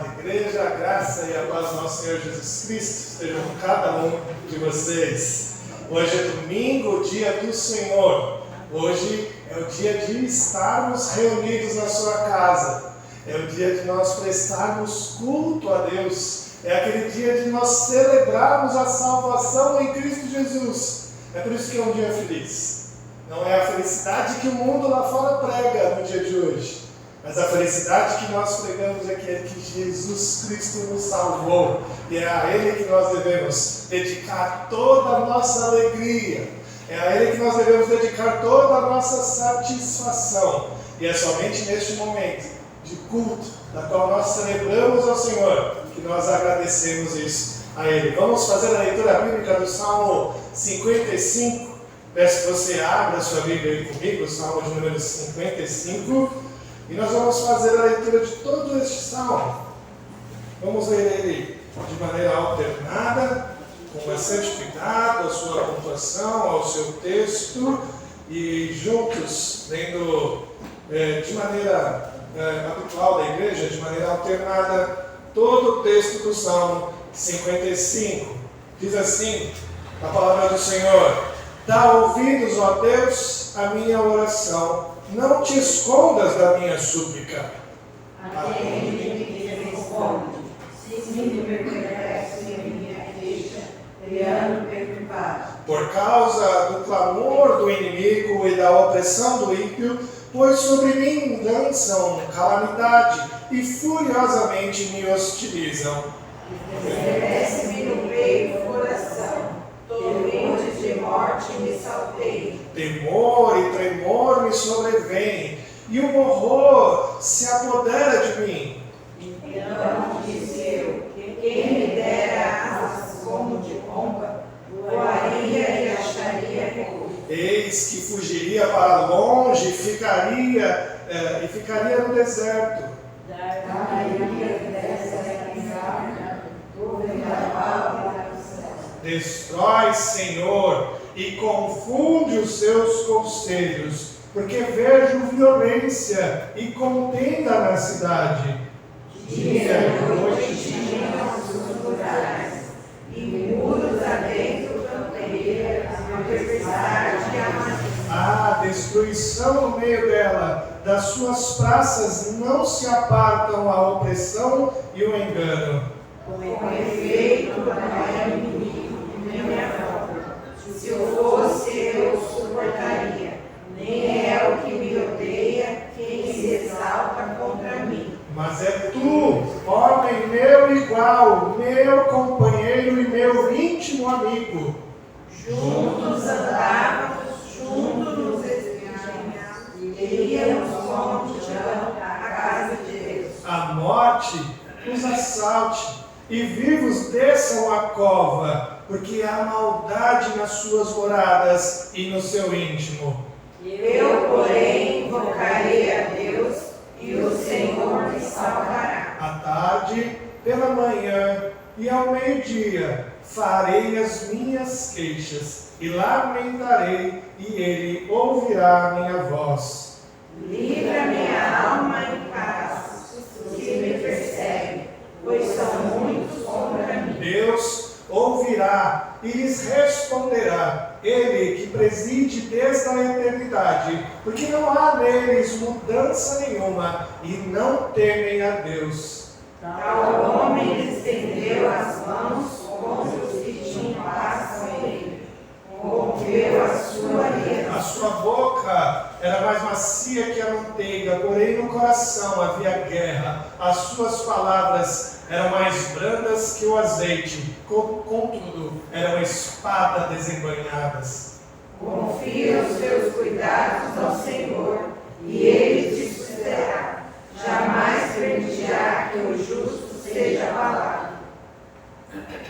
amada igreja, a graça e a paz do nosso Senhor Jesus Cristo estejam com cada um de vocês. Hoje é domingo, dia do Senhor. Hoje é o dia de estarmos reunidos na sua casa. É o dia de nós prestarmos culto a Deus. É aquele dia de nós celebrarmos a salvação em Cristo Jesus. É por isso que é um dia feliz. Não é a felicidade que o mundo lá fora prega no dia de hoje. Mas a felicidade que nós pregamos é que Jesus Cristo nos salvou. E é a Ele que nós devemos dedicar toda a nossa alegria. É a Ele que nós devemos dedicar toda a nossa satisfação. E é somente neste momento de culto, da qual nós celebramos ao Senhor, que nós agradecemos isso a Ele. Vamos fazer a leitura bíblica do Salmo 55. Peço que você abra a sua Bíblia aí comigo, o Salmo de número 55. E nós vamos fazer a leitura de todo este salmo. Vamos ler ele de maneira alternada, com bastante cuidado, a sua pontuação, ao seu texto, e juntos, lendo de maneira habitual da igreja, de maneira alternada, todo o texto do Salmo 55. Diz assim a palavra do Senhor: dá ouvidos, ó Deus, à minha oração. Não te escondas da minha súplica. Aquele que me responde, se me permanece em minha queixa, criando perturbado. Por causa do clamor do inimigo e da opressão do ímpio, pois sobre mim lançam calamidade e furiosamente me hostilizam. Estremece-me no peito o coração, torrentes de morte me salteiam. Temor e tremor me sobrevêm, e o horror se apodera de mim. Então disse eu, quem me dera asas como de pomba, voaria e acharia refúgio. Eis que fugiria para longe e ficaria no deserto. Destrói, Senhor, e confunde os seus conselhos, porque vejo violência e contenda na cidade. Dia e noite tinham os rurais, e muros adentro canteira, a tempestade e a magia. Há destruição no meio dela, das suas praças não se apartam a opressão e o engano. Com efeito, não é inimigo de minha volta. Se eu fosse, eu suportaria. Nem é o que me odeia quem se exalta contra mim. Mas é tu, homem meu igual, meu companheiro e meu íntimo amigo. Juntos andávamos, juntos nos iríamos como multidão à casa de Deus. A morte os assalte e vivos desçam a cova, porque há maldade nas suas moradas e no seu íntimo. Eu, porém, invocarei a Deus e o Senhor me salvará. À tarde, pela manhã e ao meio-dia farei as minhas queixas e lamentarei, e ele ouvirá a minha voz. Livra minha alma em paz, os que me perseguem, pois são muitos contra mim. Deus ouvirá e lhes responderá, Ele que preside desde a eternidade, porque não há neles mudança nenhuma e não temem a Deus. Tal homem estendeu as mãos contra os que tinham paz com ele, rompeu a sua aliança. A sua boca era mais macia que a manteiga, porém no coração havia guerra. As suas palavras eram mais brandas que o azeite, contudo eram espada desembainhadas. Confia os teus cuidados ao Senhor, e Ele te susterá. Jamais permitirá que o justo seja abalado.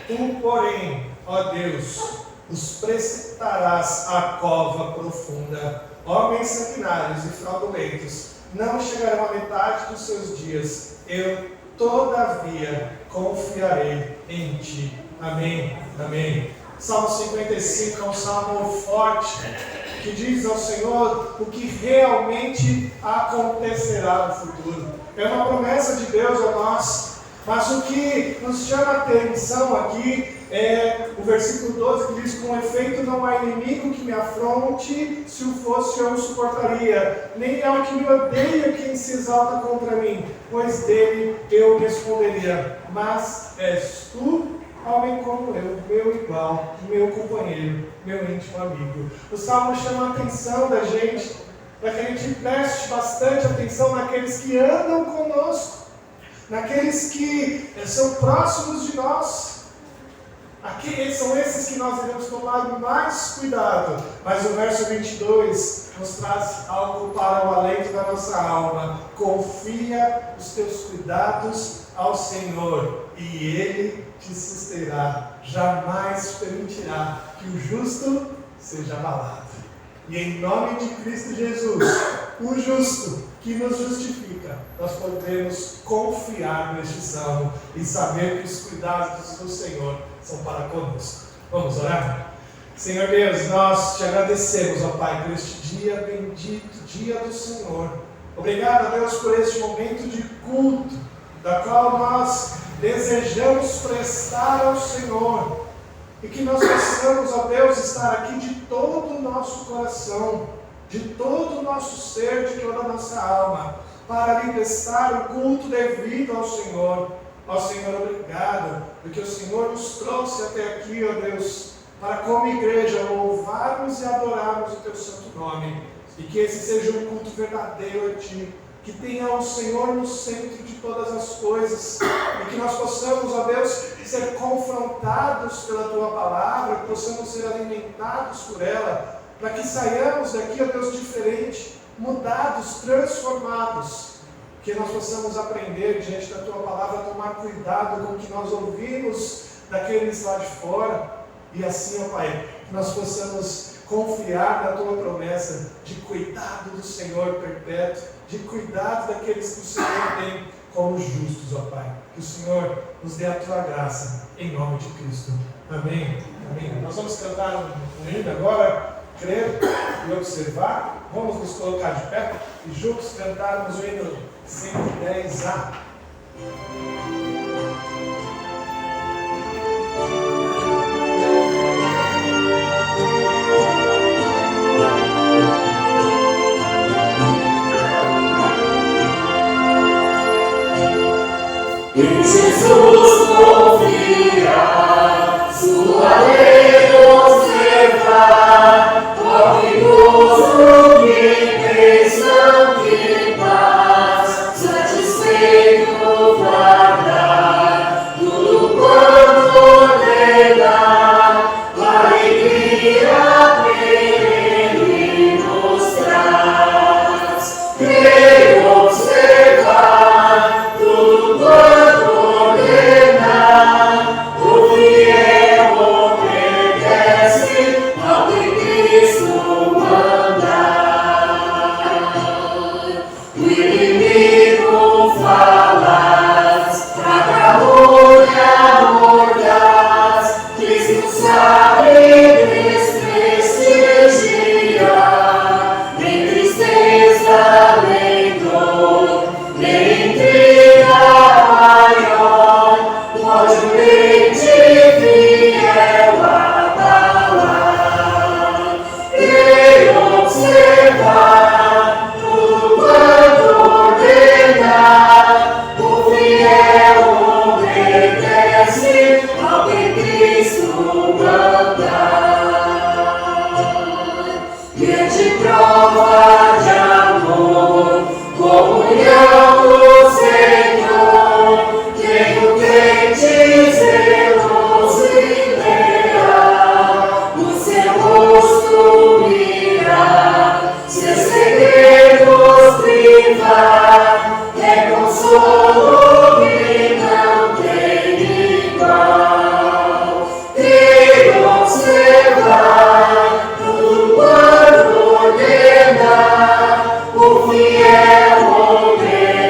Tu, porém, ó Deus, os precipitarás à cova profunda. Homens sanguinários e fraudulentos não chegarão à metade dos seus dias. Eu, todavia, confiarei em ti. Amém. Amém. Salmo 55 é um salmo forte, que diz ao Senhor o que realmente acontecerá no futuro. É uma promessa de Deus a nós, Mas o que nos chama a atenção aqui é o versículo 12 que diz: com efeito não há inimigo que me afronte, se o fosse eu suportaria, nem é o que me odeia quem se exalta contra mim, pois dele eu responderia. Mas és tu, homem como eu, meu igual, meu companheiro, meu íntimo amigo. O Salmo chama a atenção da gente, para que a gente preste bastante atenção naqueles que andam conosco, naqueles que são próximos de nós. Aqui são esses que nós devemos tomar mais cuidado. Mas o verso 22 nos traz algo para o alento da nossa alma. Confia os teus cuidados ao Senhor e Ele te susterá. Jamais permitirá que o justo seja abalado. E em nome de Cristo Jesus, o justo que nos justifica, nós podemos confiar neste salmo e saber que os cuidados do Senhor são para conosco. Vamos orar? Senhor Deus, nós te agradecemos, ó Pai, por este dia bendito, dia do Senhor. Obrigado, Deus, por este momento de culto, da qual nós desejamos prestar ao Senhor. E que nós possamos, ó Deus, estar aqui de todo o nosso coração, de todo o nosso ser, de toda a nossa alma, para lhe prestar o culto devido ao Senhor. Ó Senhor, obrigado, porque o Senhor nos trouxe até aqui, ó Deus, para como igreja louvarmos e adorarmos o teu santo nome. E que esse seja um culto verdadeiro a ti, que tenha o Senhor no centro de todas as coisas, e que nós possamos, ó Deus, ser confrontados pela tua palavra, que possamos ser alimentados por ela, para que saiamos daqui, ó Deus, diferente, mudados, transformados, que nós possamos aprender diante da tua palavra, tomar cuidado com o que nós ouvimos daqueles lá de fora, e assim, ó Pai, que nós possamos confiar na tua promessa de cuidado do Senhor perpétuo, de cuidado daqueles que o Senhor tem como justos, ó Pai. Que o Senhor nos dê a tua graça, em nome de Cristo. Amém. Amém. Nós vamos cantar um hino agora, crer e observar. Vamos nos colocar de pé e juntos cantarmos o hino 110A. Em Jesus confiar, sua lei observar, orgulhoso que bênção, que paz, satisfeito guardar, tudo quanto ordenar, alegria perene nos traz. Creio observar, tudo quanto ordenar, o fiel obedece ao que Cristo mandar. O inimigo falaz, a calúnia mordaz, Cristo sabe desprestigiar, nem tristeza, nem dor, nem intriga maior, pode o crente fiel abalar. Creio observar, tudo quanto ordenar, o fiel obedece ao que Cristo mandar. Grande prova de amor, comunhão do Senhor, quem o crente zeloso e leal, o seu rosto mirar, seus segredos privar, é consolo que não tem igual. Creio observar, tudo quanto ordenar, o fiel obedece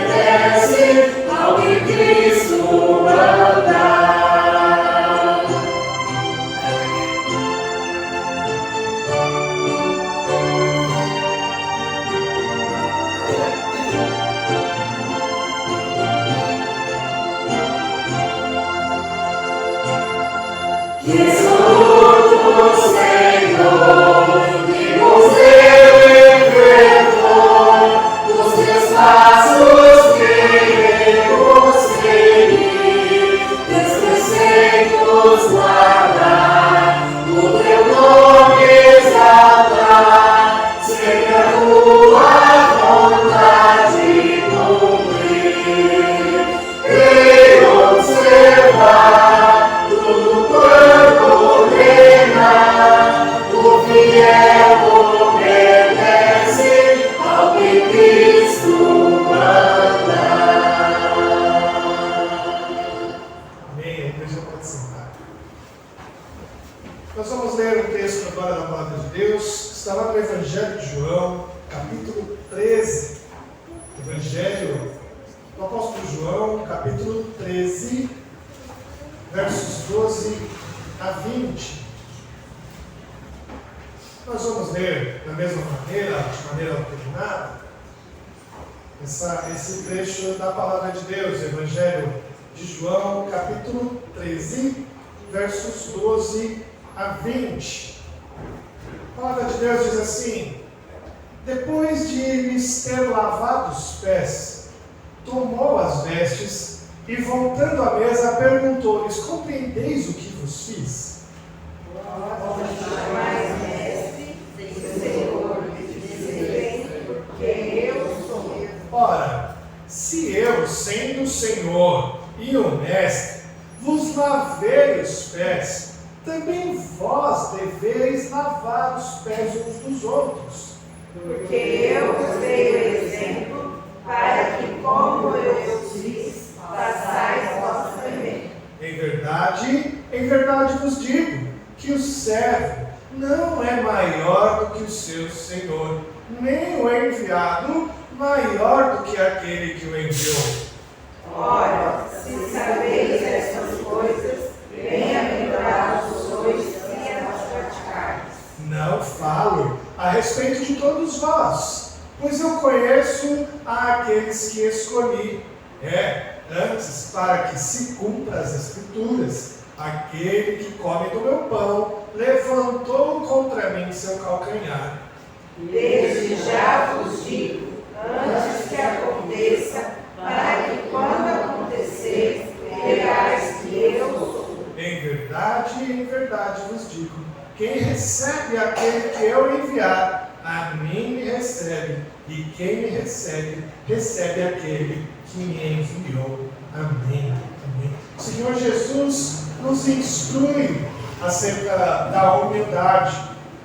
João, capítulo 13. Evangelho do apóstolo João, capítulo 13, versos 12 a 20. Nós vamos ler da mesma maneira, de maneira alternada, esse trecho da palavra de Deus, Evangelho de João, capítulo 13, versos 12 a 20. A palavra de Deus diz assim: depois de lhes ter lavado os pés, tomou as vestes e, voltando à mesa, perguntou-lhes: compreendeis o que vos fiz? Ora, se eu, sendo o Senhor e o Mestre, vos lavei os pés, também vós deveis lavar os pés uns dos outros. Porque eu vos dei o exemplo, para que, como eu vos fiz, façais vós também. Em verdade vos digo, que o servo não é maior do que o seu Senhor, nem o enviado maior do que aquele que o enviou. Ora, se sabeis essas coisas, bem-aventurados sois se as praticardes. Não falo a respeito de todos vós, pois eu conheço aqueles que escolhi. Antes, para que se cumpra as Escrituras, aquele que come do meu pão levantou contra mim seu calcanhar. Desde já vos digo, antes que aconteça, para que quando acontecer, verás que eu sou. Em verdade vos digo, quem recebe aquele que eu enviar, a mim me recebe, e quem me recebe, recebe aquele que me enviou. Amém. Amém. O Senhor Jesus nos instrui acerca da humildade,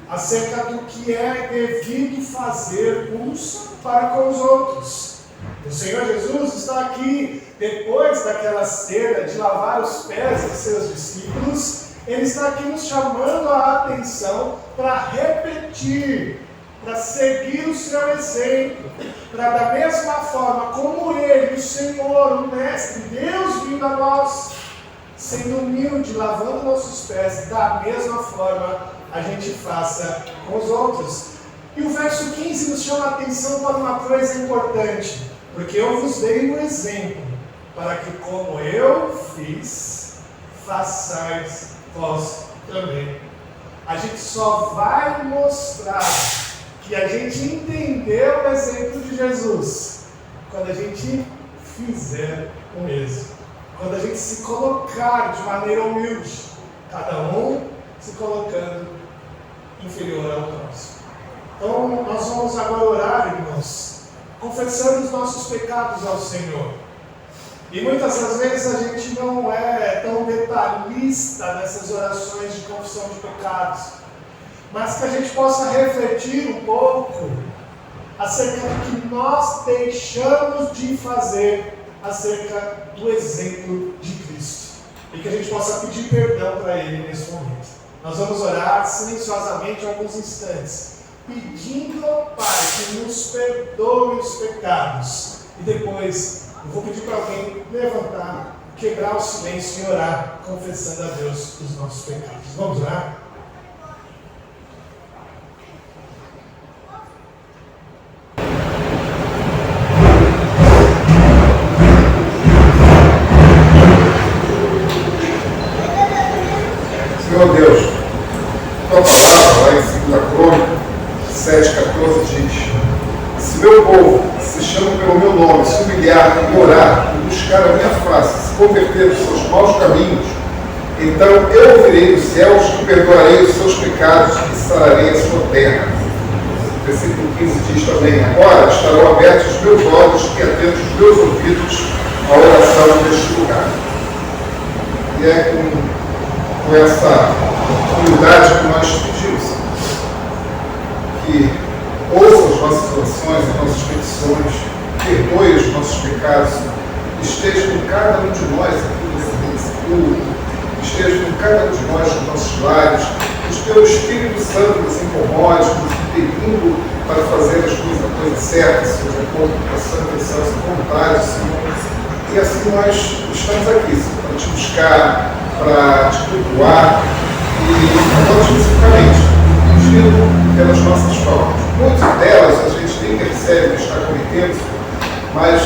acerca do que é devido fazer uns para com os outros. O Senhor Jesus está aqui, depois daquela cena de lavar os pés dos seus discípulos, Ele está aqui nos chamando a atenção para repetir, para seguir o seu exemplo, para da mesma forma como Ele, o Senhor, o Mestre, Deus vindo a nós, sendo humilde, lavando nossos pés, da mesma forma a gente faça com os outros. E o verso 15 nos chama a atenção para uma coisa importante, porque eu vos dei um exemplo, para que como eu fiz, façais vós também. A gente só vai mostrar que a gente entendeu o exemplo de Jesus quando a gente fizer o mesmo. Quando a gente se colocar de maneira humilde, cada um se colocando inferior ao próximo. Então, nós vamos agora orar, irmãos, confessando os nossos pecados ao Senhor. E muitas das vezes a gente não é tão detalhista nessas orações de confissão de pecados, mas que a gente possa refletir um pouco acerca do que nós deixamos de fazer acerca do exemplo de Cristo, e que a gente possa pedir perdão para Ele nesse momento. Nós vamos orar silenciosamente alguns instantes, pedindo ao Pai que nos perdoe os pecados, e depois eu vou pedir para alguém levantar, quebrar o silêncio e orar, confessando a Deus os nossos pecados. Vamos orar? Senhor Deus, tua palavra lá em 2 Crônicas 7,14 diz: se meu povo, que se chama pelo meu nome, se humilhar e orar, e buscar a minha face, se converter dos seus maus caminhos, então eu ouvirei dos céus e perdoarei os seus pecados e sararei a sua terra. Versículo 15 diz também: agora estarão abertos os meus olhos e atentos os meus ouvidos à oração deste lugar. E é com essa humildade que nós pedimos que ouça as nossas orações, as nossas petições, perdoe os nossos pecados, esteja com cada um de nós aqui nesse culto, esteja com cada um de nós nos nossos lares, que o teu Espírito Santo nos incomode, nos impelindo para fazer as coisas da coisa certa, Senhor, de acordo com a santa e excelsa vontade, Senhor. E assim nós estamos aqui, Senhor, para te buscar, para te cultuar e agora especificamente, ungido pelas nossas faltas. Muitas delas a gente nem percebe que está cometendo, mas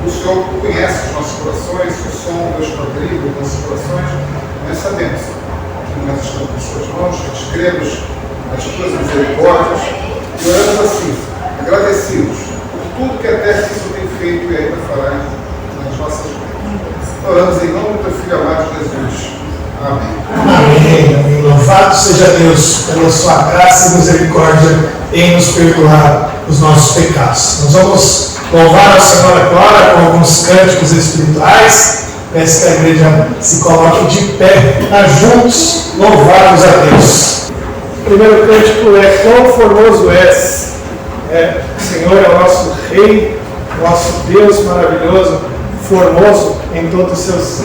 o Senhor conhece os nossos corações, o som das quadrilhas, dos nossos corações. Nós sabemos que nós estamos em suas mãos, que te cremos as tuas misericórdias e oramos assim, agradecidos por tudo que até aqui o Senhor tem feito e ainda fará nas nossas vidas. Oramos em nome do teu Filho amado Jesus. Amém. Amém. Amém. Louvado seja Deus pela sua graça e misericórdia em nos perdoar os nossos pecados. Nós vamos louvar a Senhor agora com alguns cânticos espirituais. Peço que a igreja se coloque de pé, juntos, louvados a Deus. O primeiro cântico é Quão Formoso És. O Senhor é o nosso Rei, nosso Deus maravilhoso, formoso em todos os seus.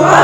Wow.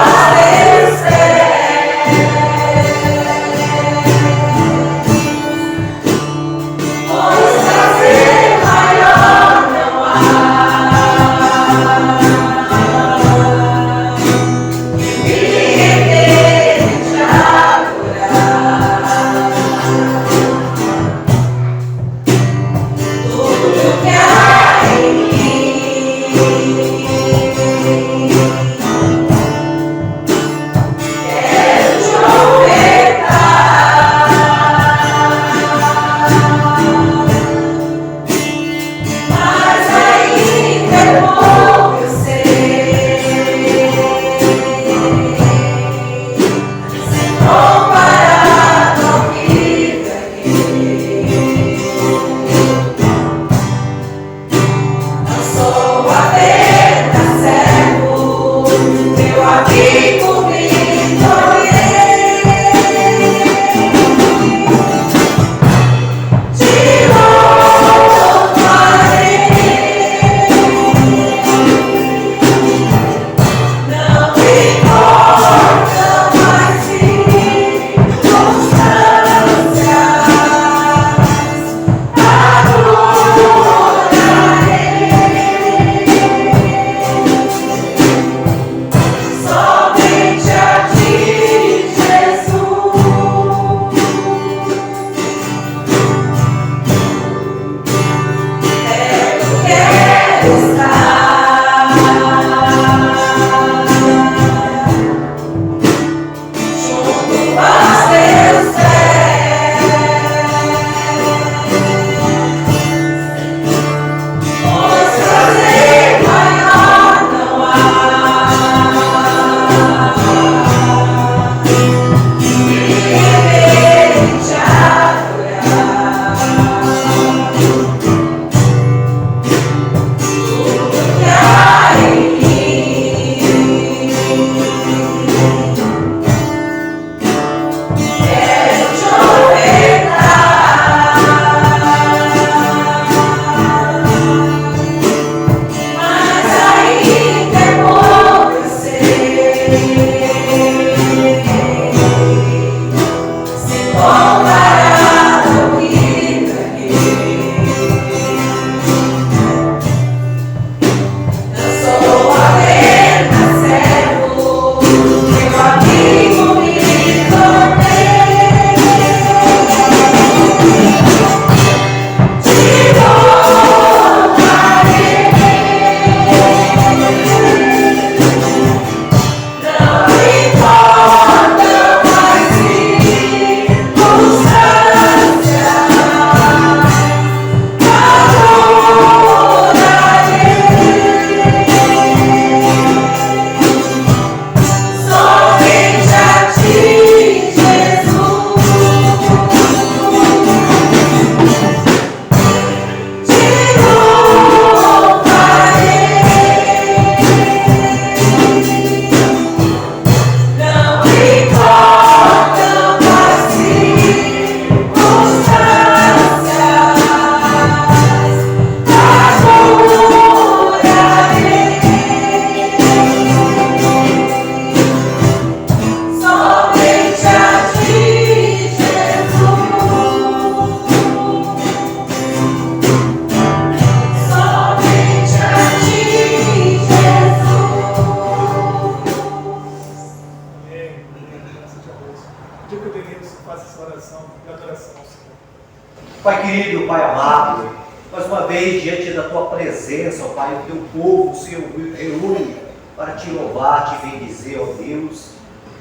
querido Pai amado, mais uma vez diante da Tua presença, ó Pai, o Teu povo se reúne para Te louvar, Te bendizer, ó Deus.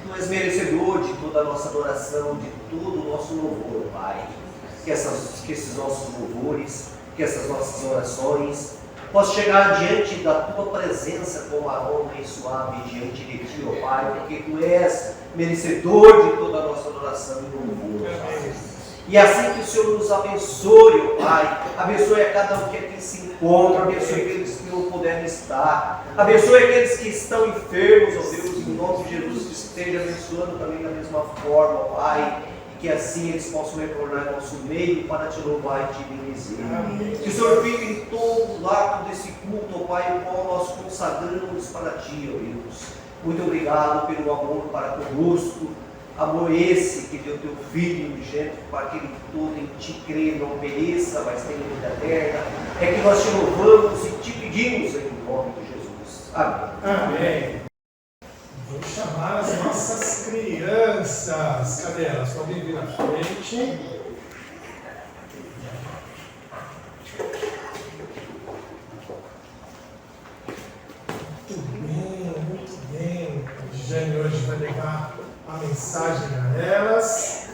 Tu és merecedor de toda a nossa adoração, de todo o nosso louvor, Pai. Que esses nossos louvores, que essas nossas orações possam chegar diante da Tua presença com aroma e suave diante de Ti, ó Pai, porque Tu és merecedor de toda a nossa adoração e louvor, Pai. E assim que o Senhor nos abençoe, ó Pai, abençoe a cada um que aqui se encontra, abençoe aqueles que não puderem estar, abençoe aqueles que estão enfermos, ó Deus, em nome de Jesus, que esteja abençoando também da mesma forma, ó Pai, e que assim eles possam retornar ao nosso meio para Te louvar e Te bendizer. Que o Senhor fique em todo o ato desse culto, ó Pai, o qual nós consagramos para Ti, ó Deus. Muito obrigado pelo amor para conosco, amor esse que deu Teu Filho unigênito para que ele todo em Ti crê, não pereça, mas tenha vida eterna. É que nós Te louvamos e Te pedimos em nome de Jesus. Amém. Amém. Vou chamar as nossas crianças. Cadê elas? Podem vir à frente. Muito bem. A Jane hoje vai levar a mensagem a elas.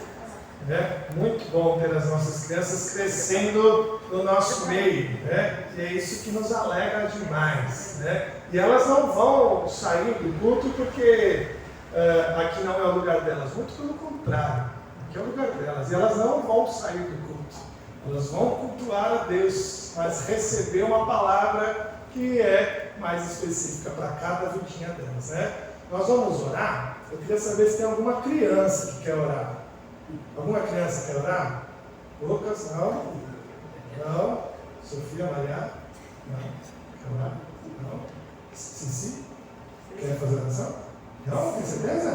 Muito bom ter as nossas crianças crescendo no nosso meio, e é isso que nos alegra demais, E elas não vão sair do culto porque aqui não é o lugar delas, muito pelo contrário, aqui é o lugar delas, e elas não vão sair do culto, elas vão cultuar a Deus, mas receber uma palavra que é mais específica para cada vidinha delas, Nós vamos orar. Eu queria saber se tem alguma criança que quer orar. Alguma criança quer orar? Lucas, não? Não? Sofia, Maria? Não? Quer orar? Não? Cici? Quer fazer oração? Não? Tem certeza?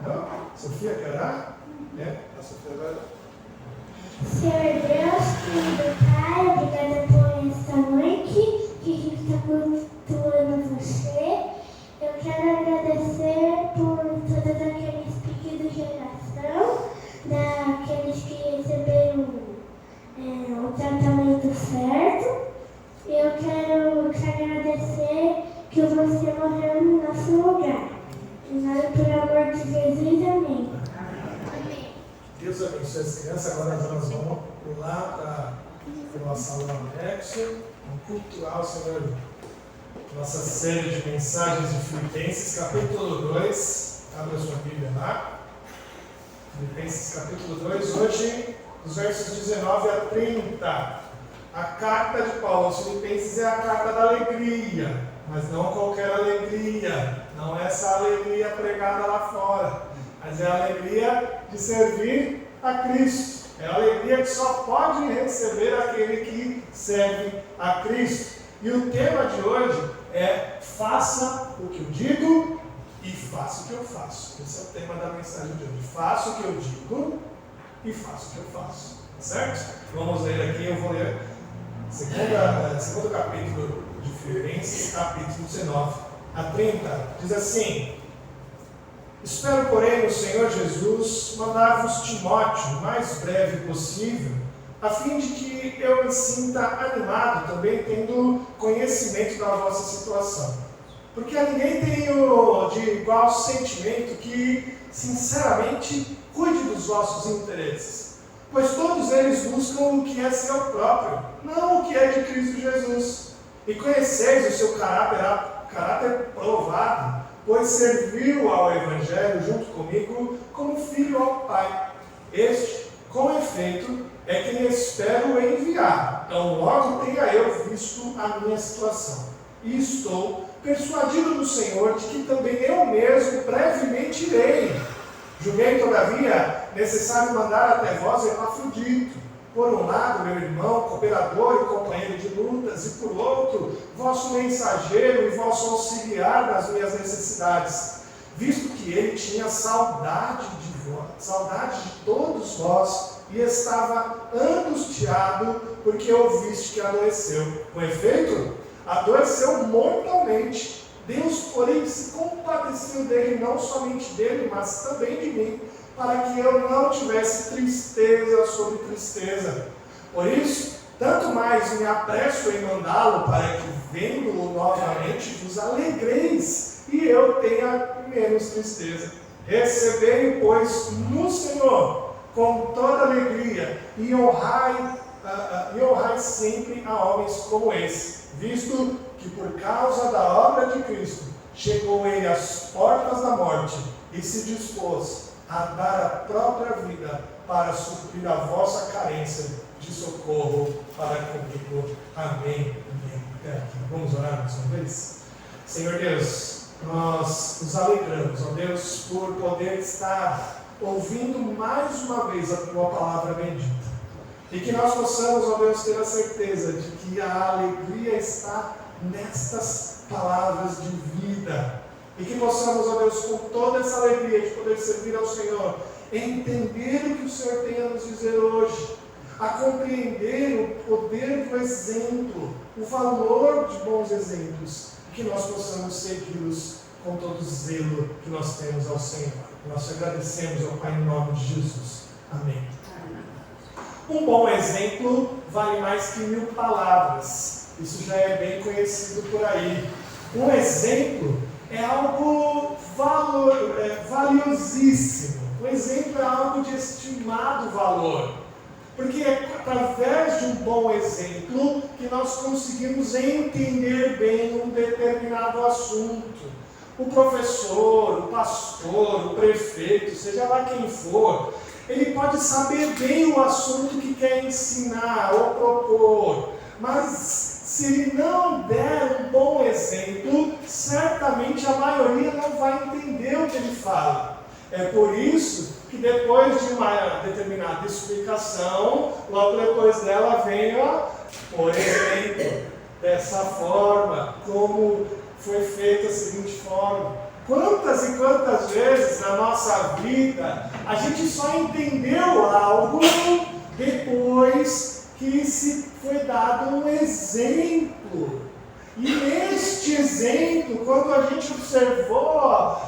Não? Sofia, quer orar? A Sofia vai orar. Senhor Deus, querido Pai, obrigada por esta noite que a gente está cultuando você. Eu quero agradecer por todos aqueles pedidos de oração, daqueles que receberam o tratamento certo. Eu quero te agradecer que você morreu no nosso lugar. Nada por amor de Jesus, amém. Deus abençoe as crianças. Agora nós vamos pular para o nosso salão anexo. Vamos cultuar o Senhor. Nossa série de mensagens de Filipenses, capítulo 2. Abra sua Bíblia lá. Filipenses, capítulo 2. Hoje, os versos 19 a 30. A carta de Paulo aos Filipenses é a carta da alegria, mas não qualquer alegria. Não é essa alegria pregada lá fora, mas é a alegria de servir a Cristo. É a alegria que só pode receber aquele que serve a Cristo. E o tema de hoje é: faça o que eu digo e faça o que eu faço. Esse é o tema da mensagem de hoje. Faça o que eu digo e faça o que eu faço. Certo? Vamos ler aqui, eu vou ler segundo capítulo de Filipenses, capítulo 19 a 30. Diz assim: espero, porém, no Senhor Jesus mandar-vos Timóteo o mais breve possível, a fim de que eu me sinta animado também tendo conhecimento da vossa situação. Porque a ninguém tenho de igual sentimento que, sinceramente, cuide dos vossos interesses, pois todos eles buscam o que é seu próprio, não o que é de Cristo Jesus. E conheceis o seu caráter provado, pois serviu ao Evangelho junto comigo como filho ao Pai. Este, com efeito, é quem espero enviar, então logo tenha eu visto a minha situação. E estou persuadido no Senhor de que também eu mesmo brevemente irei. Julguei, todavia, necessário mandar até vós Epafrodito, por um lado, meu irmão, cooperador e companheiro de lutas, e por outro, vosso mensageiro e vosso auxiliar nas minhas necessidades, visto que ele tinha saudade de todos vós, e estava angustiado porque ouviste que adoeceu. Com efeito, adoeceu mortalmente. Deus, porém, se compadeceu dele, não somente dele, mas também de mim, para que eu não tivesse tristeza sobre tristeza. Por isso, tanto mais me apresso em mandá-lo, para que, vendo-o novamente, vos alegreis, e eu tenha menos tristeza. Recebei, pois, no Senhor, com toda alegria, e honrai sempre a homens como esse, visto que por causa da obra de Cristo, chegou ele às portas da morte, e se dispôs a dar a própria vida para suprir a vossa carência de socorro para comigo. Amém. Até aqui. Vamos orar mais uma vez? Senhor Deus, nós nos alegramos, ó Deus, por poder estar ouvindo mais uma vez a Tua palavra bendita. E que nós possamos, ó Deus, ter a certeza de que a alegria está nestas palavras de vida. E que possamos, ó Deus, com toda essa alegria de poder servir ao Senhor, entender o que o Senhor tem a nos dizer hoje, a compreender o poder do exemplo, o valor de bons exemplos, e que nós possamos segui-los com todo o zelo que nós temos ao Senhor. Nós te agradecemos, ó Pai, em nome de Jesus. Amém. Um bom exemplo vale mais que 1000 palavras. Isso já é bem conhecido por aí. Um exemplo é algo valiosíssimo. Um exemplo é algo de estimado valor. Porque é através de um bom exemplo que nós conseguimos entender bem um determinado assunto. O professor, o pastor, o prefeito, seja lá quem for, ele pode saber bem o assunto que quer ensinar ou propor, mas se ele não der um bom exemplo, certamente a maioria não vai entender o que ele fala. É por isso que depois de uma determinada explicação, logo depois dela vem, por exemplo, dessa forma, como foi feita a seguinte forma. Quantas e quantas vezes na nossa vida a gente só entendeu algo depois que se foi dado um exemplo. E neste exemplo, quando a gente observou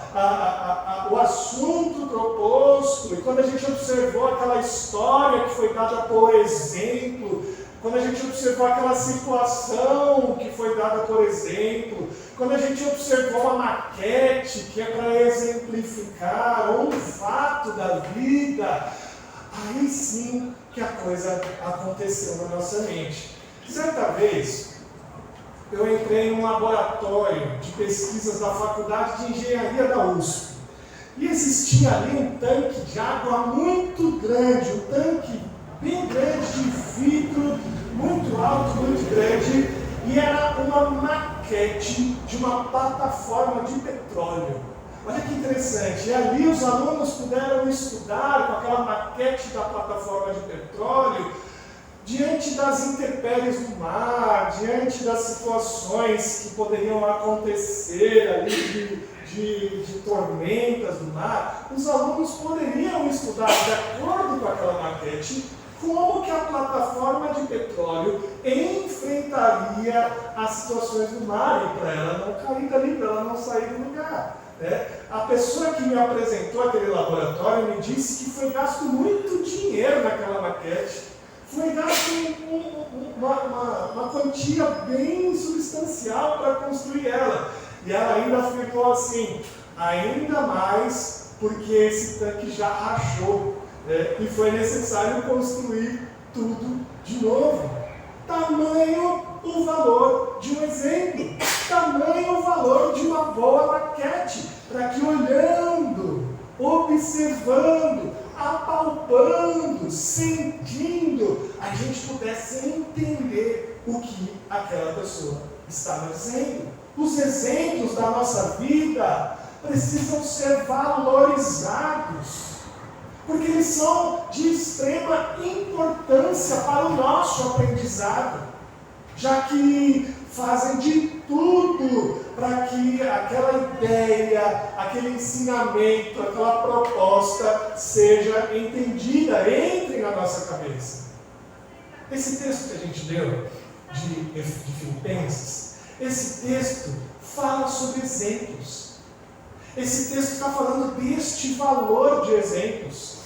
o assunto proposto, e quando a gente observou aquela história que foi dada por exemplo, quando a gente observou aquela situação que foi dada por exemplo, quando a gente observou uma maquete que é para exemplificar um fato da vida, aí sim que a coisa aconteceu na nossa mente. Certa vez, eu entrei em um laboratório de pesquisas da Faculdade de Engenharia da USP. E existia ali um tanque de água muito grande, um tanque bem grande de vidro, muito alto, muito grande, e era uma maquete de uma plataforma de petróleo. Olha que interessante, e ali os alunos puderam estudar com aquela maquete da plataforma de petróleo, diante das intempéries do mar, diante das situações que poderiam acontecer ali de tormentas do mar, os alunos poderiam estudar, de acordo com aquela maquete, como que a plataforma de petróleo enfrentaria as situações do mar, e para ela não cair dali, para ela não sair do lugar. A pessoa que me apresentou aquele laboratório me disse que foi gasto muito dinheiro naquela maquete, foi gasto uma quantia bem substancial para construir ela. E ela ainda afirmou assim, ainda mais porque esse tanque já rachou, e foi necessário construir tudo de novo. Tamanho o valor de um exemplo, tamanho o valor de uma boa maquete, para que olhando, observando, apalpando, sentindo, a gente pudesse entender o que aquela pessoa estava dizendo. Os exemplos da nossa vida precisam ser valorizados, porque eles são de extrema importância para o nosso aprendizado, já que fazem de tudo para que aquela ideia, aquele ensinamento, aquela proposta seja entendida, entre na nossa cabeça. Esse texto que a gente leu de Filipenses, esse texto fala sobre exemplos. Esse texto está falando deste valor de exemplos.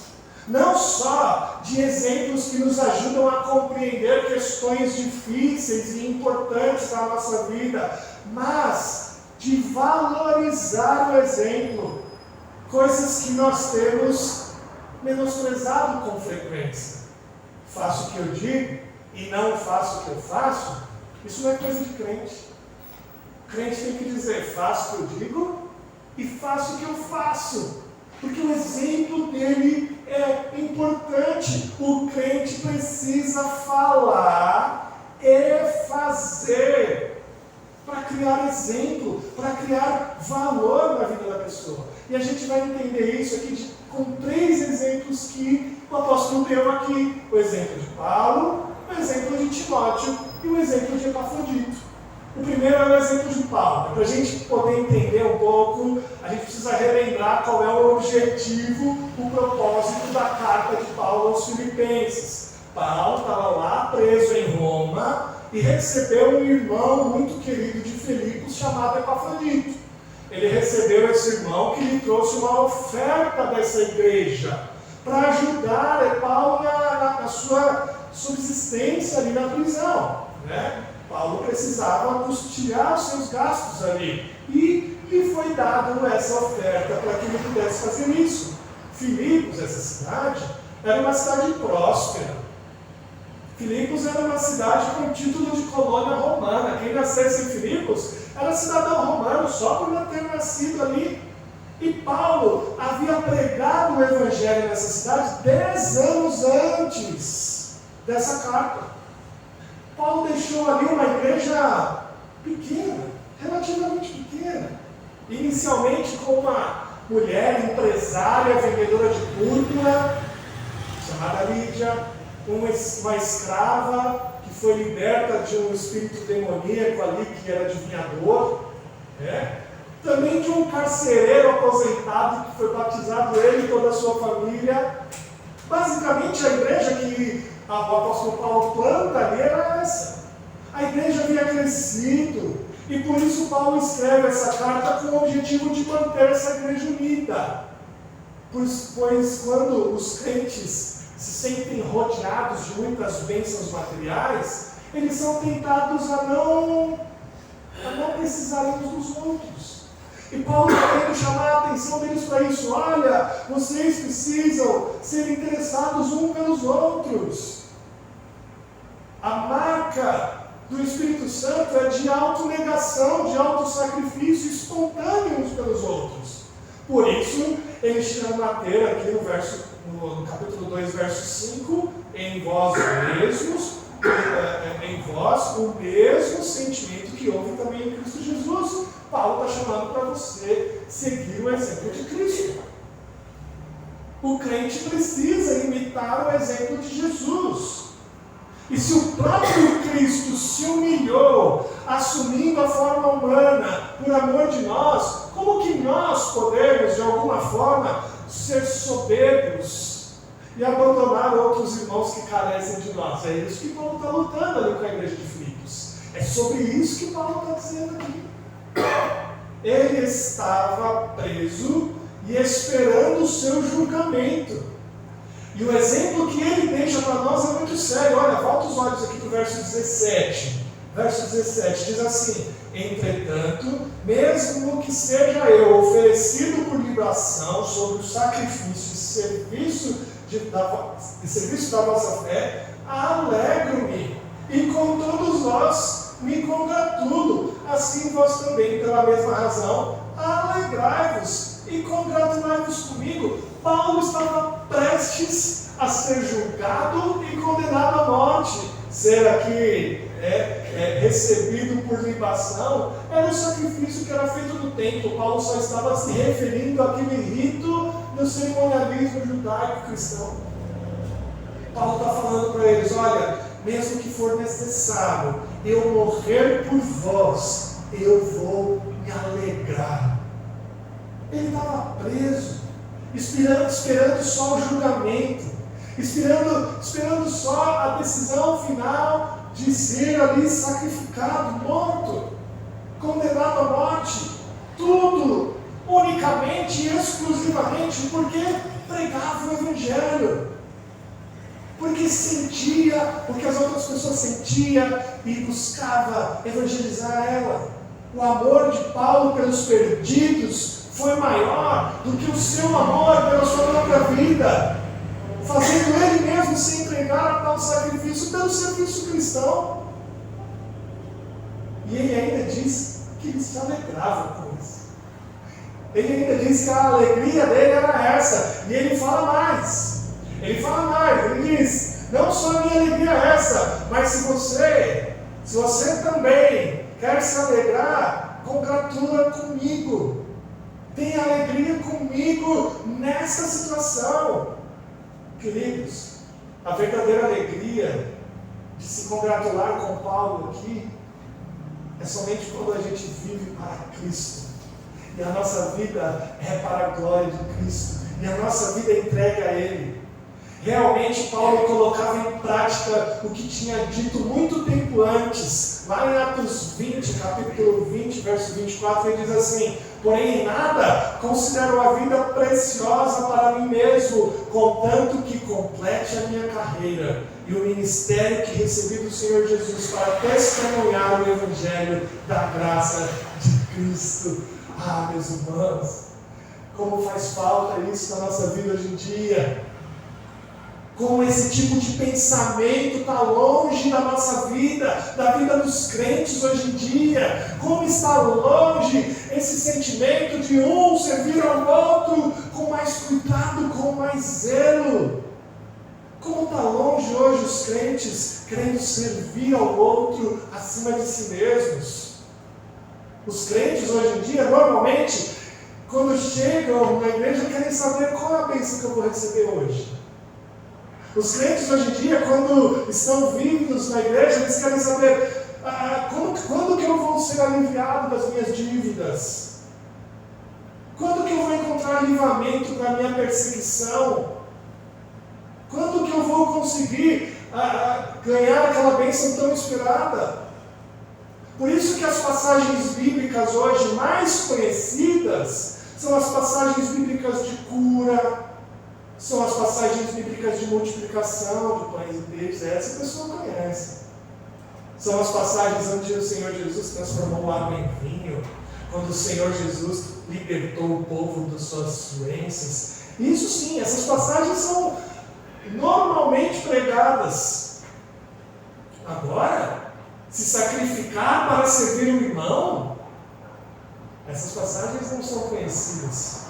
Não só de exemplos que nos ajudam a compreender questões difíceis e importantes da nossa vida, mas de valorizar o exemplo. Coisas que nós temos menosprezado com frequência. Faço o que eu digo e não faço o que eu faço. Isso não é coisa de crente. O crente tem que dizer, faço o que eu digo e faço o que eu faço. Porque o exemplo dele é importante. O crente precisa falar e fazer para criar exemplo, para criar valor na vida da pessoa. E a gente vai entender isso aqui com 3 exemplos que o apóstolo deu aqui. O exemplo de Paulo, o exemplo de Timóteo e o exemplo de Epafrodito. O primeiro é o exemplo de Paulo. Para a gente poder entender um pouco, a gente precisa relembrar qual é o objetivo, o propósito da carta de Paulo aos Filipenses. Paulo estava lá preso em Roma e recebeu um irmão muito querido de Filipos chamado Epafrodito. Ele recebeu esse irmão que lhe trouxe uma oferta dessa igreja para ajudar Paulo na sua subsistência ali na prisão, né? Paulo precisava custear os seus gastos ali. E lhe foi dado essa oferta para que ele pudesse fazer isso. Filipos, essa cidade, era uma cidade próspera. Filipos era uma cidade com título de colônia romana. Quem nascesse em Filipos era cidadão romano só por não ter nascido ali. E Paulo havia pregado o evangelho nessa cidade 10 anos antes dessa carta. Paulo deixou ali uma igreja pequena, relativamente pequena. Inicialmente com uma mulher empresária, vendedora de púrpura, chamada Lídia, uma escrava que foi liberta de um espírito demoníaco ali, que era adivinhador, né? Também de um carcereiro aposentado que foi batizado ele e toda a sua família. Basicamente a igreja que o apóstolo Paulo planta ali era essa. A igreja havia crescido e por isso Paulo escreve essa carta com o objetivo de manter essa igreja unida. Pois quando os crentes se sentem rodeados de muitas bênçãos materiais, eles são tentados a não precisarem uns dos outros. E Paulo está querendo chamar a atenção deles para isso. Olha, vocês precisam ser interessados uns pelos outros. A marca do Espírito Santo é de autonegação, de autossacrifício espontâneo uns pelos outros. Por isso, ele chama a ter aqui no capítulo 2, verso 5, em vós o mesmo sentimento que houve também em Cristo Jesus. Paulo está chamando para você seguir o exemplo de Cristo. O crente precisa imitar o exemplo de Jesus. E se o próprio Cristo se humilhou, assumindo a forma humana por amor de nós, como que nós podemos, de alguma forma, ser soberbos e abandonar outros irmãos que carecem de nós? É isso que Paulo está lutando ali com a igreja de Filipos. É sobre isso que Paulo está dizendo aqui. Ele estava preso e esperando o seu julgamento. E o exemplo que ele deixa para nós é muito sério. Olha, volta os olhos aqui para o verso 17. Verso 17 diz assim: entretanto, mesmo que seja eu oferecido por libação sobre o sacrifício e serviço da vossa fé, alegro-me, e com todos vós me congratulo. Assim vós também, pela mesma razão, alegrai-vos e congratulai-vos comigo. Paulo estava prestes a ser julgado e condenado à morte. Ser aqui recebido por libação era o sacrifício que era feito no templo. Paulo só estava se referindo àquele rito do cerimonialismo judaico cristão. Paulo está falando para eles: olha, mesmo que for necessário eu morrer por vós, eu vou me alegrar. Ele estava preso, esperando só o julgamento, esperando só a decisão final de ser ali sacrificado, morto, condenado à morte. Tudo unicamente e exclusivamente porque pregava o Evangelho. Porque sentia, porque as outras pessoas sentiam e buscava evangelizar ela. O amor de Paulo pelos perdidos foi maior do que o seu amor pela sua própria vida, fazendo ele mesmo se entregar a tal sacrifício pelo serviço cristão. E ele ainda diz que ele se alegrava com isso. Ele ainda diz que a alegria dele era essa. E ele fala mais. Ele diz, não só a minha alegria é essa, mas se você também quer se alegrar, congratula comigo. Tenha alegria comigo nessa situação. Queridos, a verdadeira alegria de se congratular com Paulo aqui é somente quando a gente vive para Cristo. E a nossa vida é para a glória de Cristo. E a nossa vida é entregue a Ele. Realmente Paulo colocava em prática o que tinha dito muito tempo antes. Lá em Atos 20, capítulo 20, verso 24, ele diz assim: porém em nada considero a vida preciosa para mim mesmo, contanto que complete a minha carreira e o ministério que recebi do Senhor Jesus para testemunhar o Evangelho da graça de Cristo. Ah, meus irmãos, como faz falta isso na nossa vida hoje em dia. Como esse tipo de pensamento está longe da nossa vida, da vida dos crentes hoje em dia. Como está longe esse sentimento de um servir ao outro com mais cuidado, com mais zelo. Como está longe hoje os crentes querendo servir ao outro acima de si mesmos. Os crentes hoje em dia, normalmente, quando chegam na igreja, querem saber qual é a bênção que eu vou receber hoje. Os crentes hoje em dia, quando estão vivos na igreja, eles querem saber quando que eu vou ser aliviado das minhas dívidas? Quando que eu vou encontrar livramento da minha perseguição? Quando que eu vou conseguir ganhar aquela bênção tão esperada? Por isso que as passagens bíblicas hoje mais conhecidas são as passagens bíblicas de cura, são as passagens bíblicas de multiplicação de pães e peixes. Essa a pessoa conhece. São as passagens onde o Senhor Jesus transformou água em vinho, quando o Senhor Jesus libertou o povo das suas doenças. Isso sim, essas passagens são normalmente pregadas. Agora, se sacrificar para servir o irmão, essas passagens não são conhecidas.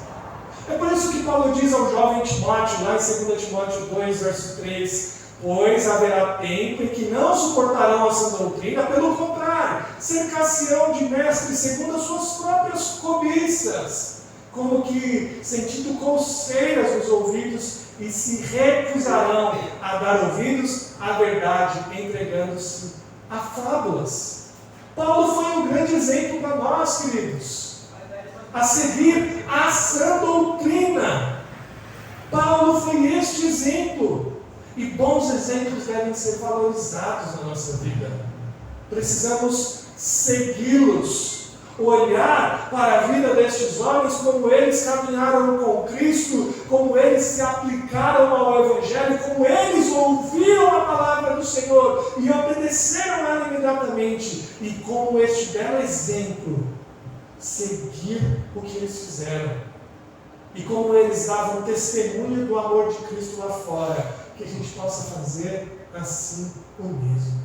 É por isso que Paulo diz ao jovem Timóteo, lá em 2 Timóteo 2, verso 3, pois haverá tempo em que não suportarão a sã doutrina, pelo contrário, cercar-se-ão de mestres segundo as suas próprias cobiças, como que sentindo coceiras nos ouvidos, e se recusarão a dar ouvidos à verdade, entregando-se a fábulas. Paulo foi um grande exemplo para nós, queridos, a seguir a sã doutrina. Paulo foi este exemplo, e bons exemplos devem ser valorizados na nossa vida. Precisamos segui-los, olhar para a vida destes homens, como eles caminharam com Cristo, como eles se aplicaram ao Evangelho, como eles ouviram a palavra do Senhor e obedeceram ela imediatamente, e como este belo exemplo, seguir o que eles fizeram, e como eles davam testemunho do amor de Cristo lá fora, que a gente possa fazer assim o mesmo.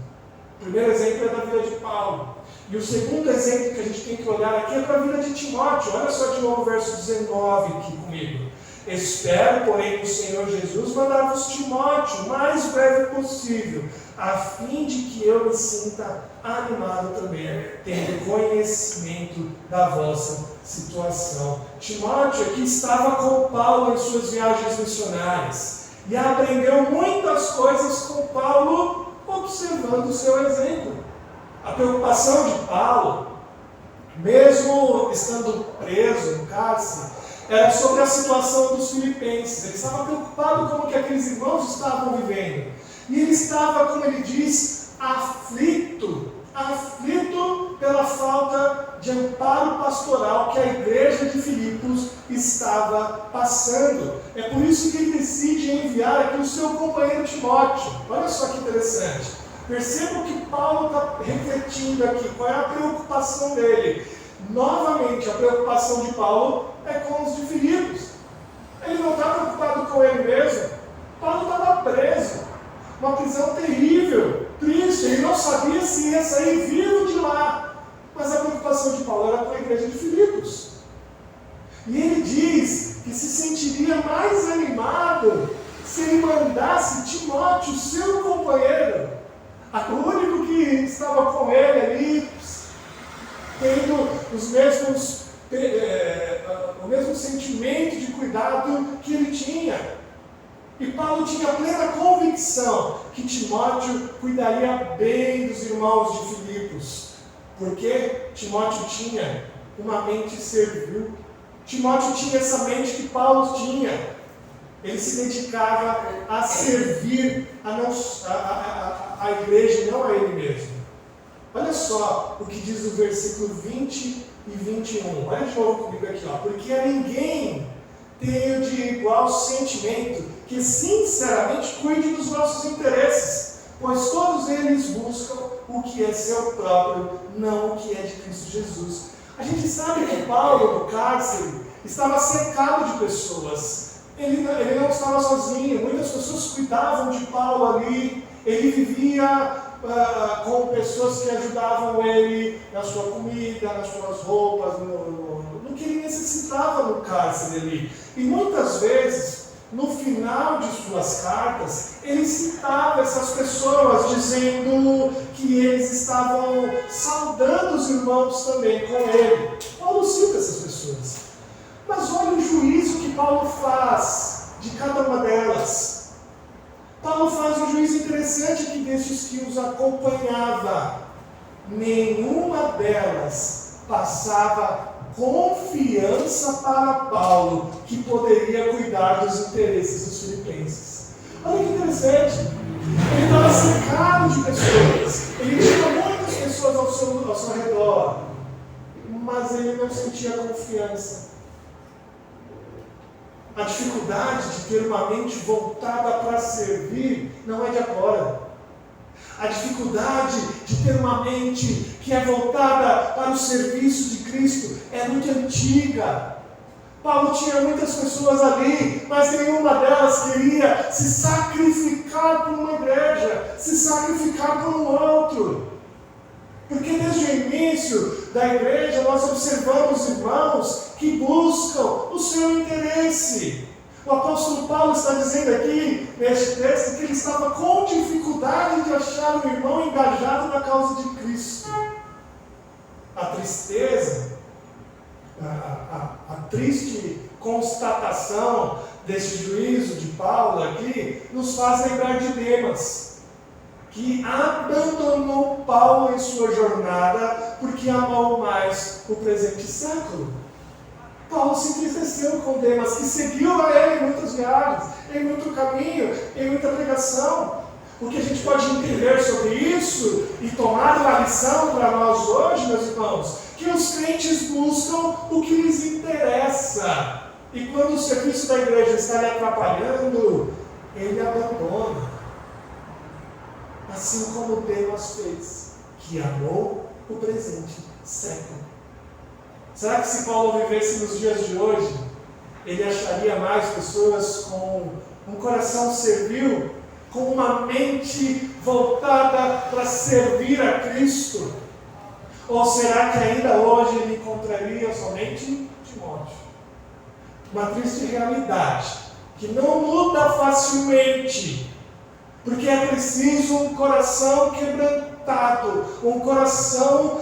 O primeiro exemplo é da vida de Paulo. E o segundo exemplo que a gente tem que olhar aqui é para a vida de Timóteo. Olha só de novo o verso 19 aqui comigo. Espero, porém, no Senhor Jesus mandar-vos Timóteo o mais breve possível, a fim de que eu me sinta animado também, tendo conhecimento da vossa situação. Timóteo aqui estava com Paulo em suas viagens missionárias e aprendeu muitas coisas com Paulo, observando o seu exemplo. A preocupação de Paulo, mesmo estando preso no cárcere, era sobre a situação dos filipenses. Ele estava preocupado com o que aqueles irmãos estavam vivendo. E ele estava, como ele diz, aflito pela falta de amparo pastoral que a igreja de Filipos estava passando. É por isso que ele decide enviar aqui o seu companheiro Timóteo. Olha só que interessante. Perceba o que Paulo está refletindo aqui, qual é a preocupação dele. Novamente, a preocupação de Paulo é com os de Filipos. Ele não está preocupado com ele mesmo. Paulo estava preso, uma prisão terrível, triste, ele não sabia se ia sair vivo de lá. Mas a preocupação de Paulo era com a igreja de Filipos. E ele diz que se sentiria mais animado se ele mandasse Timóteo, seu companheiro, o único que estava com ele ali, tendo o mesmo sentimento de cuidado que ele tinha. E Paulo tinha plena convicção que Timóteo cuidaria bem dos irmãos de Filipos, porque Timóteo tinha uma mente servil. Timóteo tinha essa mente que Paulo tinha. Ele se dedicava a servir a igreja e não a ele mesmo. Olha só o que diz o versículo 20 e 21. Olha de novo comigo aqui. Porque a ninguém tenho de igual sentimento que sinceramente cuide dos nossos interesses, pois todos eles buscam o que é seu próprio, não o que é de Cristo Jesus. A gente sabe que Paulo, no cárcere, estava cercado de pessoas. Ele não estava sozinho, muitas pessoas cuidavam de Paulo ali. Ele vivia com pessoas que ajudavam ele na sua comida, nas suas roupas, no que ele necessitava no cárcere ali. E muitas vezes, no final de suas cartas, ele citava essas pessoas, dizendo que eles estavam saudando os irmãos também com ele. Paulo cita essas pessoas. Mas olha o juízo que Paulo faz de cada uma delas. Paulo faz um juízo interessante aqui destes que os acompanhava. Nenhuma delas passava confiança para Paulo que poderia cuidar dos interesses dos filipenses. Olha que interessante. Ele estava cercado de pessoas. Ele tinha muitas pessoas ao seu redor. Mas ele não sentia confiança. A dificuldade de ter uma mente voltada para servir não é de agora. A dificuldade de ter uma mente que é voltada para o serviço de Cristo é muito antiga. Paulo tinha muitas pessoas ali, mas nenhuma delas queria se sacrificar por uma igreja, se sacrificar por um outro. Porque desde o início da igreja nós observamos irmãos que buscam o seu interesse. O apóstolo Paulo está dizendo aqui, neste texto, que ele estava com dificuldade de achar um irmão engajado na causa de Cristo. A tristeza, a triste constatação deste juízo de Paulo aqui, nos faz lembrar de Demas, que abandonou Paulo em sua jornada porque amou mais o presente século. Paulo se entristeceu com Demas, que seguiu a ele em muitas viagens, em muito caminho, em muita pregação. O que a gente pode entender sobre isso e tomar uma lição para nós hoje, meus irmãos, que os crentes buscam o que lhes interessa. E quando o serviço da igreja está lhe atrapalhando, ele abandona. Assim como Demas fez, que amou o presente século. Será que se Paulo vivesse nos dias de hoje, ele acharia mais pessoas com um coração servil, com uma mente voltada para servir a Cristo? Ou será que ainda hoje ele encontraria somente Timóteo? Uma triste realidade, que não muda facilmente, porque é preciso um coração quebrantado, um coração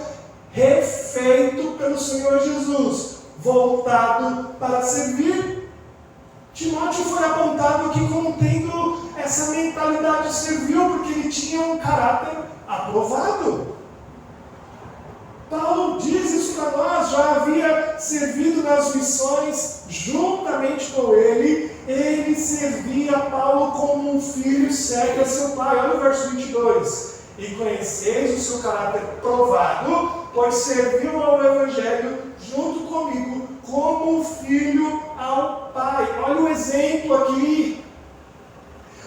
refeito pelo Senhor Jesus, voltado para servir. Timóteo foi apontado aqui como tendo essa mentalidade servil, porque ele tinha um caráter aprovado. Paulo diz isso para nós, já havia servido nas missões juntamente com ele servia Paulo como um filho serve a seu pai. Olha o verso 22. E conheceis o seu caráter provado, pois serviu ao Evangelho junto comigo como filho ao Pai. Olha o exemplo aqui.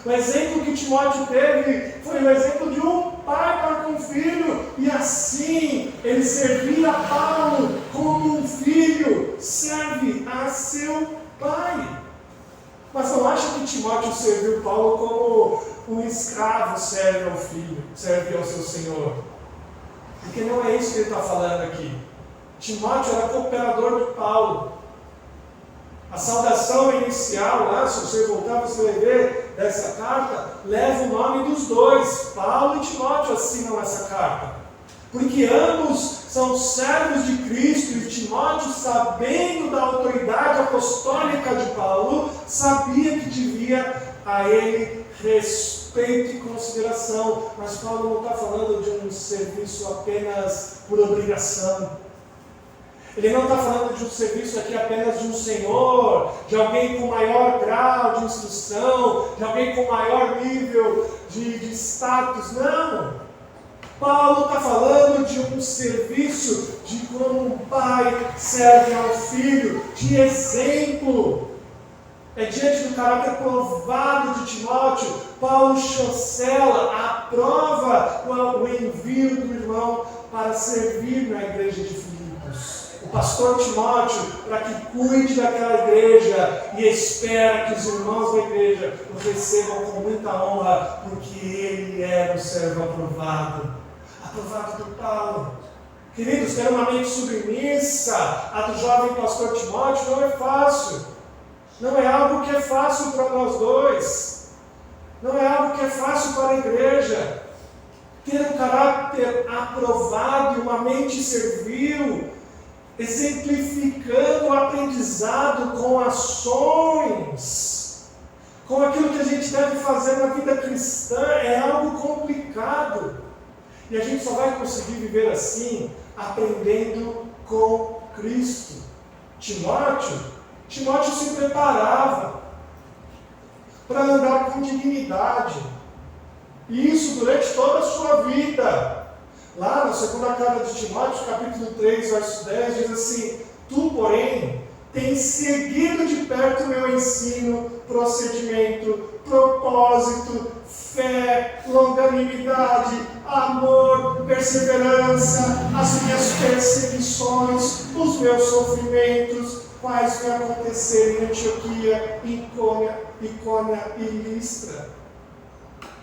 O exemplo que Timóteo teve foi o exemplo de um pai para com um filho, e assim ele servia a Paulo como um filho serve a seu pai. Mas não acha que Timóteo serviu Paulo como um escravo serve ao filho, serve ao seu senhor? Porque não é isso que ele está falando aqui. Timóteo era cooperador de Paulo. A saudação inicial lá, se você voltar, você vai ver dessa carta, leva o nome dos dois. Paulo e Timóteo assinam essa carta. Porque ambos são servos de Cristo, e Timóteo, sabendo da autoridade apostólica de Paulo, sabia que devia a ele respeito e consideração. Mas Paulo não está falando de um serviço apenas por obrigação. Ele não está falando de um serviço aqui apenas de um senhor, de alguém com maior grau de instrução, de alguém com maior nível de status. Não! Paulo está falando de um serviço de como um pai serve ao filho, de exemplo. É diante do caráter provado de Timóteo, Paulo chancela, aprova o envio do irmão para servir na igreja de Filipos. O pastor Timóteo, para que cuide daquela igreja e espera que os irmãos da igreja o recebam com muita honra, porque ele era um servo aprovado do Paulo. Queridos, ter uma mente submissa a do jovem pastor Timóteo não é fácil. Não é algo que é fácil para nós dois. Não é algo que é fácil para a igreja. Ter um caráter aprovado e uma mente servil, exemplificando o aprendizado com ações, com aquilo que a gente deve fazer na vida cristã, é algo complicado. E a gente só vai conseguir viver assim, aprendendo com Cristo. Timóteo se preparava para andar com dignidade. E isso durante toda a sua vida. Lá na segunda carta de Timóteo, capítulo 3, verso 10, diz assim: tu, porém, tens seguido de perto o meu ensino, procedimento, propósito, fé, longanimidade, amor, perseverança, as minhas perseguições, os meus sofrimentos, quais me aconteceram em Antioquia, Icônia e Listra.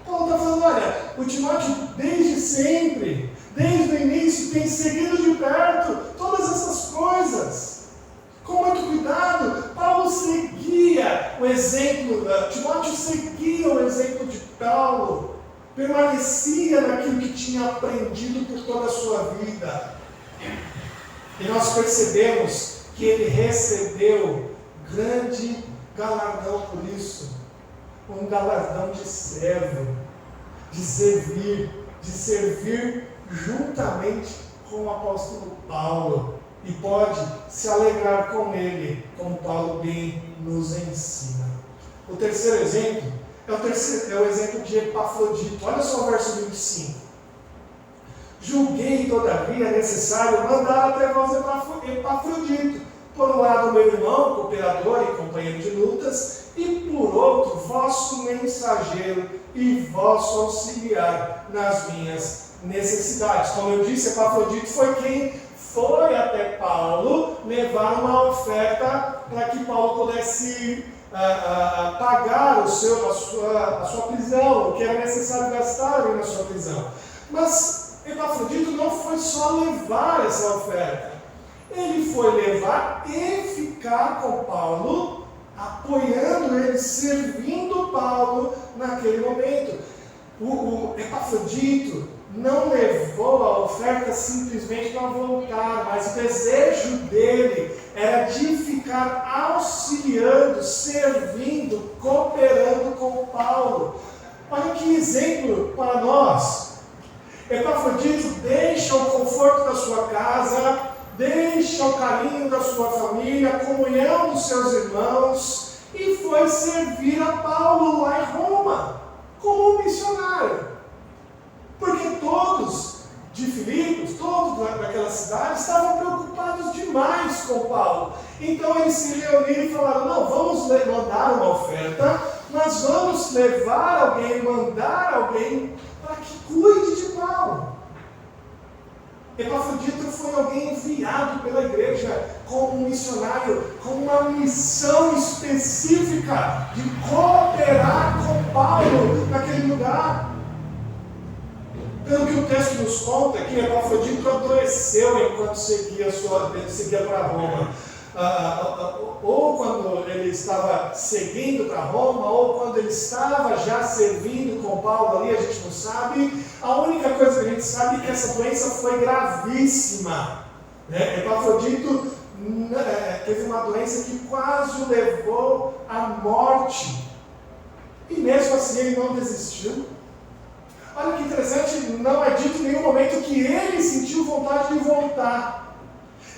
Paulo está falando, olha, o Timóteo desde sempre, desde o início, tem seguido de perto todas essas coisas. Com muito cuidado, Paulo seguia o exemplo, Timóteo seguia o exemplo de Paulo, permanecia naquilo que tinha aprendido por toda a sua vida. E nós percebemos que ele recebeu grande galardão por isso. Um galardão de servo, de servir juntamente com o apóstolo Paulo. E pode se alegrar com ele, como Paulo bem nos ensina. O terceiro exemplo é o exemplo de Epafrodito. Olha só o verso 25. Julguei, todavia, necessário mandar até vós Epafrodito, por um lado meu irmão, cooperador e companheiro de lutas, e por outro, vosso mensageiro e vosso auxiliar nas minhas necessidades. Como eu disse, Epafrodito foi quem foi até Paulo levar uma oferta para que Paulo pudesse pagar a sua prisão, o que era necessário gastar ali na sua prisão. Mas Epafrodito não foi só levar essa oferta, ele foi levar e ficar com Paulo, apoiando ele, servindo Paulo naquele momento. O Epafrodito não levou a oferta simplesmente para voltar, mas o desejo dele era de ficar auxiliando, servindo, cooperando com Paulo. Olha que exemplo para nós. Epafrodito deixa o conforto da sua casa, deixa o carinho da sua família, a comunhão dos seus irmãos e foi servir a Paulo lá em Roma, como um missionário. Porque todos de Filipos, todos daquela cidade, cidade estavam preocupados demais com Paulo. Então eles se reuniram e falaram: não, vamos mandar uma oferta, mas vamos mandar alguém para que cuide de Paulo. Epafrodito foi alguém enviado pela igreja como um missionário, com uma missão específica de cooperar com Paulo naquele lugar. Pelo que o texto nos conta, que Epafrodito adoeceu enquanto seguia para Roma. Ou quando ele estava seguindo para Roma, ou quando ele estava já servindo com Paulo ali, a gente não sabe. A única coisa que a gente sabe é que essa doença foi gravíssima. Epafrodito teve uma doença que quase o levou à morte. E mesmo assim ele não desistiu. Olha que interessante, não é dito em nenhum momento que ele sentiu vontade de voltar.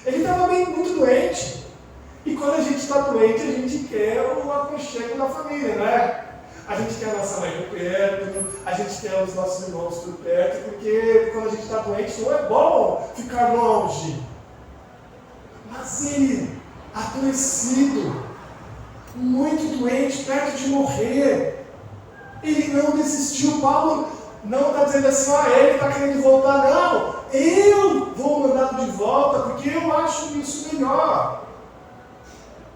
Ele estava bem muito doente. E quando a gente está doente, a gente quer o aconchego da família, não é? A gente quer a nossa mãe por perto, a gente quer os nossos irmãos por perto, porque quando a gente está doente não é bom ficar longe. Mas ele, adoecido, muito doente, perto de morrer, ele não desistiu. Paulo não está dizendo assim: ele está querendo voltar, não, eu vou mandá-lo de volta, porque eu acho isso melhor.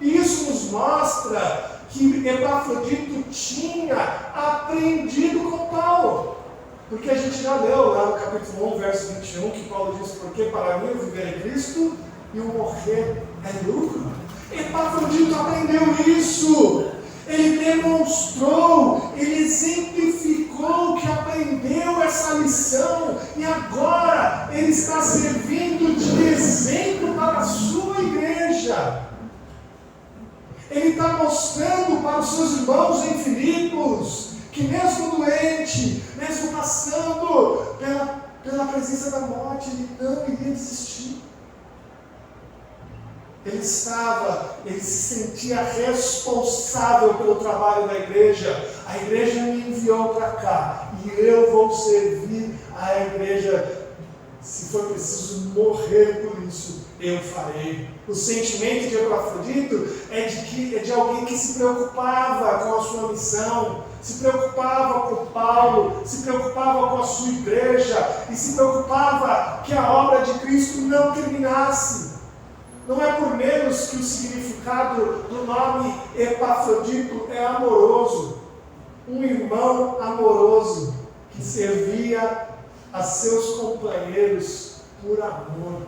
Isso nos mostra que Epafrodito tinha aprendido com Paulo. Porque a gente já leu lá no capítulo 1, verso 21, que Paulo diz: porque para mim o viver é Cristo e o morrer é lucro. Epafrodito aprendeu isso. Ele demonstrou, ele exemplificou que aprendeu essa lição e agora ele está servindo de exemplo para a sua igreja. Ele está mostrando para os seus irmãos em Filipos que mesmo doente, mesmo passando pela presença da morte, ele não iria desistir. Ele se sentia responsável pelo trabalho da igreja. A igreja me enviou para cá e eu vou servir a igreja. Se for preciso morrer por isso, eu farei. O sentimento de Epafrodito é de alguém que se preocupava com a sua missão, se preocupava com Paulo, se preocupava com a sua igreja e se preocupava que a obra de Cristo não terminasse. Não é por menos que o significado do nome Epafrodito é amoroso. Um irmão amoroso que servia a seus companheiros por amor.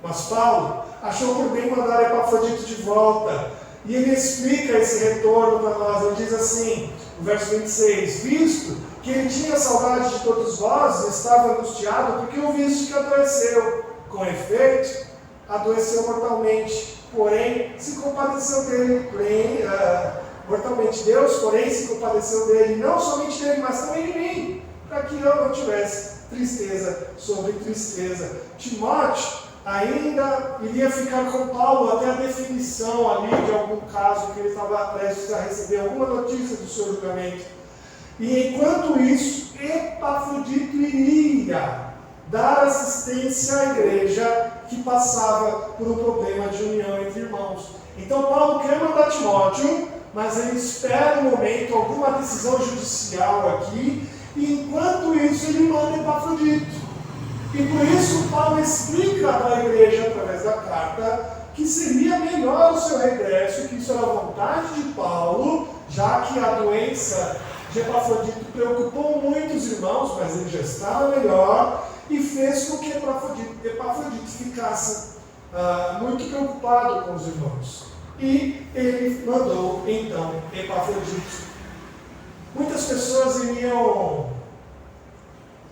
Mas Paulo achou por bem mandar Epafrodito de volta. E ele explica esse retorno para nós. Ele diz assim, no verso 26, visto que ele tinha saudade de todos vós e estava angustiado porque o visto que adoeceu. Com efeito, adoeceu mortalmente, porém se compadeceu dele, mortalmente. Deus, porém, se compadeceu dele, não somente dele, mas também de mim, para que eu não tivesse tristeza sobre tristeza. Timóteo ainda iria ficar com Paulo até a definição ali de algum caso que ele estava prestes a receber, alguma notícia do seu julgamento. E enquanto isso, Epafrodito iria dar assistência à igreja que passava por um problema de união entre irmãos. Então Paulo quer mandar Timóteo, mas ele espera um momento, alguma decisão judicial aqui, e enquanto isso ele manda Epafrodito. E por isso Paulo explica para a igreja, através da carta, que seria melhor o seu regresso, que isso era a vontade de Paulo, já que a doença de Epafrodito preocupou muito os irmãos, mas ele já estava melhor, e fez com que Epafrodito ficasse muito preocupado com os irmãos. E ele mandou, então, Epafrodito. Muitas pessoas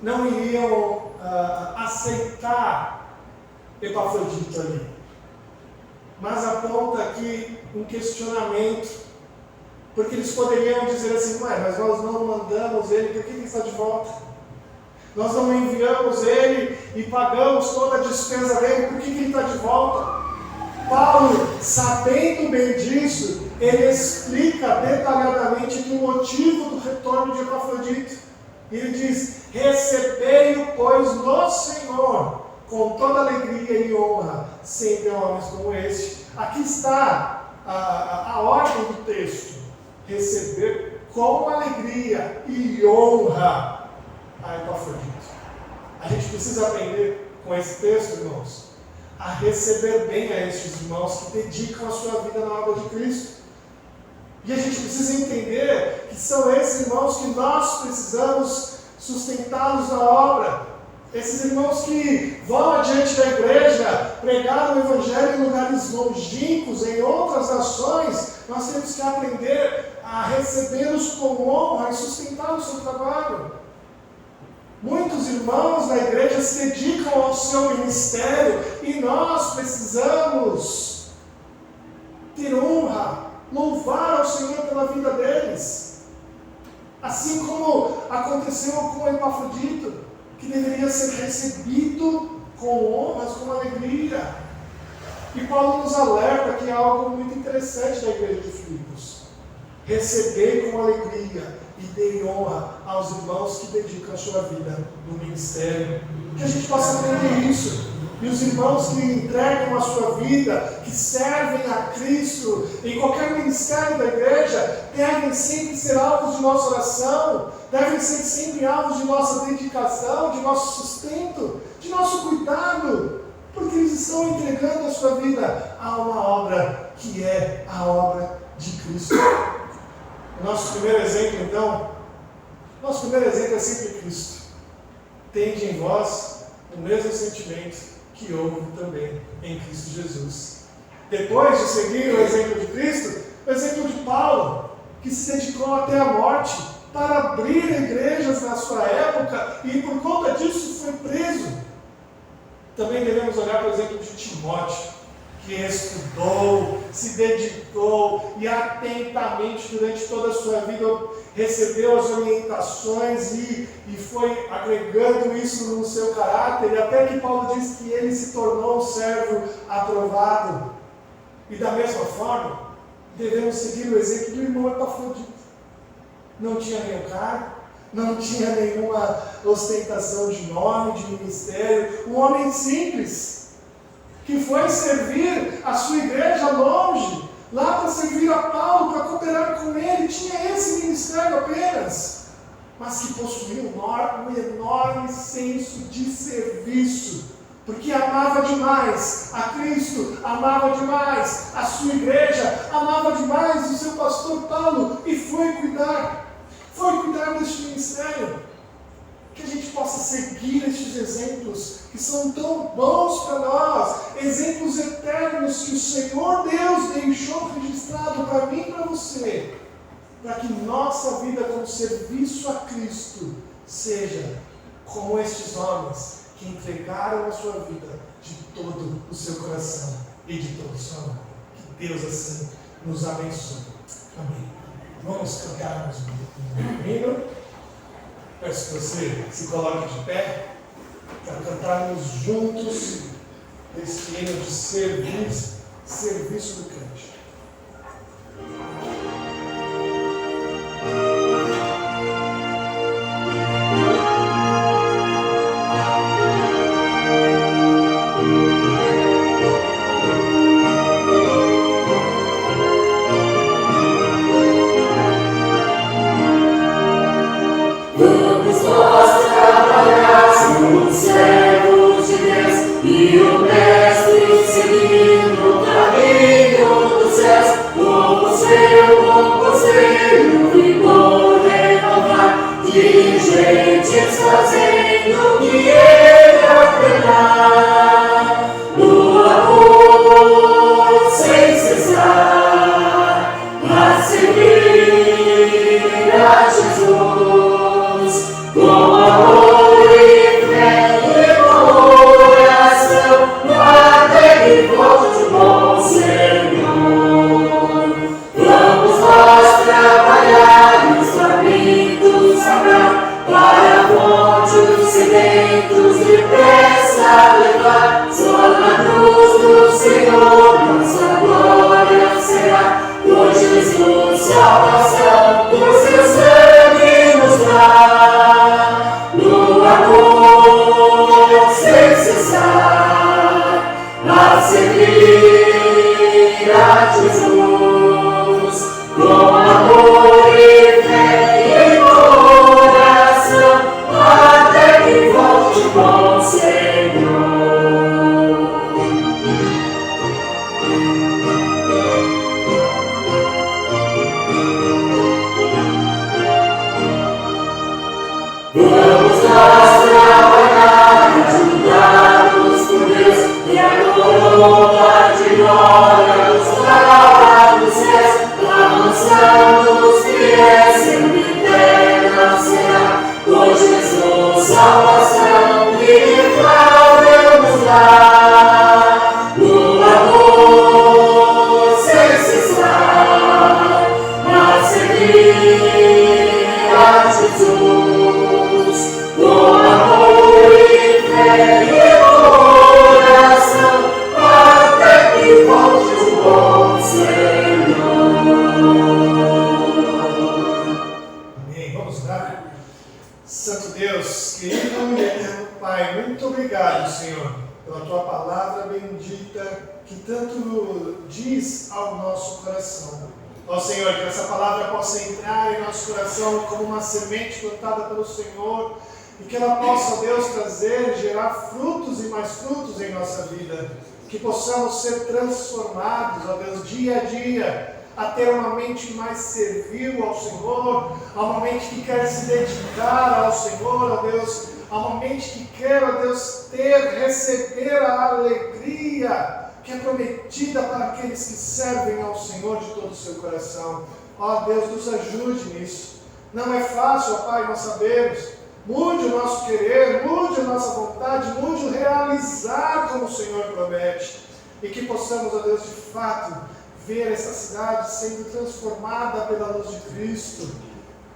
não iriam aceitar Epafrodito ali. Mas aponta aqui um questionamento, porque eles poderiam dizer assim: mas nós não mandamos ele, por que ele está de volta? Nós não enviamos ele e pagamos toda a despesa dele, por que ele está de volta? Paulo, sabendo bem disso, ele explica detalhadamente o motivo do retorno de Epafrodito. Ele diz: recebei-o, pois, no Senhor, com toda alegria e honra sempre a homens como este. Aqui está a ordem do texto: receber com alegria e honra a Epafrodito. A gente precisa aprender com esse texto, irmãos, a receber bem a estes irmãos que dedicam a sua vida na obra de Cristo. E a gente precisa entender que são esses irmãos que nós precisamos sustentá-los na obra. Esses irmãos que vão adiante da igreja, pregar o Evangelho em lugares longínquos, em outras nações, nós temos que aprender a recebê-los com honra e sustentar o seu trabalho. Muitos irmãos da igreja se dedicam ao seu ministério e nós precisamos ter honra, louvar ao Senhor pela vida deles. Assim como aconteceu com Epafrodito, que deveria ser recebido com honras, com alegria. E Paulo nos alerta que é algo muito interessante da igreja de Filipos: recebei com alegria e dei honra aos irmãos que dedicam a sua vida no ministério. Que a gente possa aprender isso. E os irmãos que entregam a sua vida, que servem a Cristo em qualquer ministério da igreja, devem sempre ser alvos de nossa oração, devem ser sempre alvos de nossa dedicação, de nosso sustento, de nosso cuidado, porque eles estão entregando a sua vida a uma obra que é a obra de Cristo. O nosso primeiro exemplo, então, é sempre Cristo. Tende em vós o mesmo sentimento que houve também em Cristo Jesus. Depois de seguir o exemplo de Cristo, o exemplo de Paulo, que se dedicou até a morte para abrir igrejas na sua época e por conta disso foi preso. Também devemos olhar para o exemplo de Timóteo, que estudou, se dedicou e atentamente durante toda a sua vida recebeu as orientações e foi agregando isso no seu caráter, e até que Paulo diz que ele se tornou um servo aprovado. E da mesma forma, devemos seguir o exemplo do irmão Epafrodito. Não tinha nenhum cargo, não tinha nenhuma ostentação de nome, de ministério, um homem simples, que foi servir a sua igreja longe, lá para servir a Paulo, para cooperar com ele, tinha esse ministério apenas, mas que possuía um enorme senso de serviço, porque amava demais a Cristo, amava demais a sua igreja, amava demais o seu pastor Paulo, e foi cuidar deste ministério. Que a gente possa seguir estes exemplos que são tão bons para nós, exemplos eternos que o Senhor Deus deixou registrado para mim e para você, para que nossa vida com serviço a Cristo seja como estes homens que entregaram a sua vida de todo o seu coração e de todo o seu amor. Que Deus assim nos abençoe. Amém. Vamos cantar mais um hino. Peço que você se coloque de pé para cantarmos juntos este hino de serviço do crente. Servos de Deus e o Mestre seguindo o caminho dos céus, como seu bom conselho e bom renovar, diligentes fazendo o que ele ordenar, no amor sem cessar, a seguir a Jesus, com amor. E voto de bom Senhor, vamos nós trabalhar e os famintos sangrar, para a fonte os sedentos depressa levar, só na cruz do Senhor nossa glória será, por Jesus salvação, por seu sangue nos dá, no amor sem cessar. seguir a Jesus, com amor e fé e coração, até que volte o bom Senhor. Vamos nós trabalhar, ajudados por Deus, e a coroa de glória nos dará dos céus, avançando os fiéis, sempre eterna será, por Jesus salvação que podemos dar, no amor sem cessar, a seguir a Jesus, com amor e fé e coração, até que volte o bom Senhor. Amém. Vamos orar. Santo Deus, querido e eterno Pai, muito obrigado, Senhor, pela Tua palavra bendita que tanto diz ao nosso coração. Ó Senhor, que essa palavra possa entrar em nosso coração como uma semente plantada pelo Senhor e que ela possa, ó Deus, trazer e gerar frutos e mais frutos em nossa vida. Que possamos ser transformados, ó Deus, dia a dia, a ter uma mente mais servil ao Senhor, a uma mente que quer se dedicar ao Senhor, ó Deus, a uma mente que quer, ó Deus, receber a alegria que é prometida para aqueles que servem ao Senhor de todo o seu coração. Ó Deus, nos ajude nisso. Não é fácil, ó Pai, nós sabemos. Mude o nosso querer, mude a nossa vontade, mude o realizar como o Senhor promete. E que possamos, ó Deus, de fato, ver essa cidade sendo transformada pela luz de Cristo.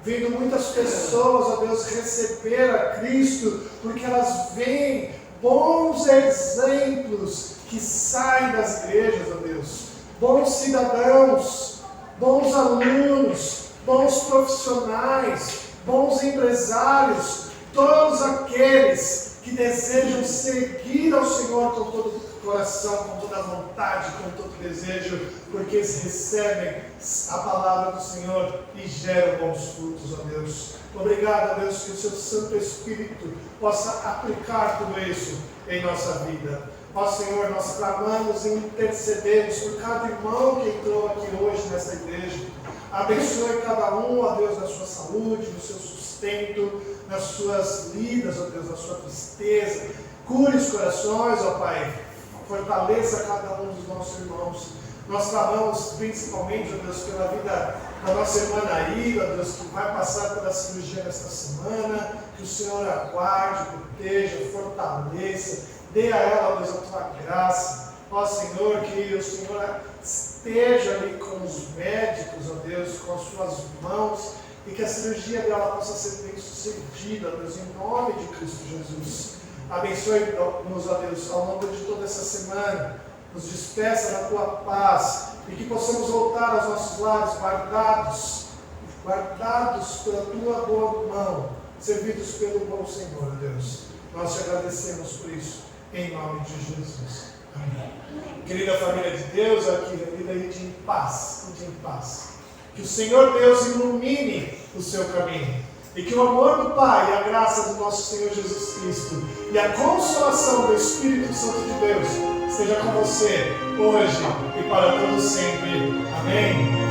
Vendo muitas pessoas, ó Deus, receber a Cristo, porque elas veem bons exemplos que saem das igrejas, ó Deus. Bons cidadãos, bons alunos, bons profissionais, bons empresários, todos aqueles que desejam seguir ao Senhor com todo o coração, com toda a vontade, com todo o desejo, porque eles recebem a palavra do Senhor e geram bons frutos, ó Deus. Obrigado, ó Deus, que o seu Santo Espírito possa aplicar tudo isso em nossa vida. Ó Senhor, nós clamamos e intercedemos por cada irmão que entrou aqui hoje nesta igreja. Abençoe cada um, ó Deus, na sua saúde, no seu sustento, nas suas vidas, ó Deus, na sua tristeza. Cure os corações, ó Pai. Fortaleça cada um dos nossos irmãos. Nós clamamos principalmente, ó Deus, pela vida da nossa irmã Naíra, ó Deus, que vai passar pela cirurgia nesta semana. Que o Senhor aguarde, proteja, fortaleça. Dê a ela, ó Deus, a tua graça. Ó Senhor, que o Senhor esteja ali com os médicos, ó Deus, com as suas mãos, e que a cirurgia dela possa ser bem sucedida, ó Deus, em nome de Cristo Jesus. Abençoe-nos, ó Deus, ao longo de toda essa semana. Nos despeça na tua paz, e que possamos voltar aos nossos lares guardados pela tua boa mão, servidos pelo bom Senhor, ó Deus. Nós te agradecemos por isso. Em nome de Jesus. Amém. Querida família de Deus, aqui reunida aí de em paz, em paz. Que o Senhor Deus ilumine o seu caminho. E que o amor do Pai, a graça do nosso Senhor Jesus Cristo e a consolação do Espírito Santo de Deus esteja com você hoje e para todo sempre. Amém.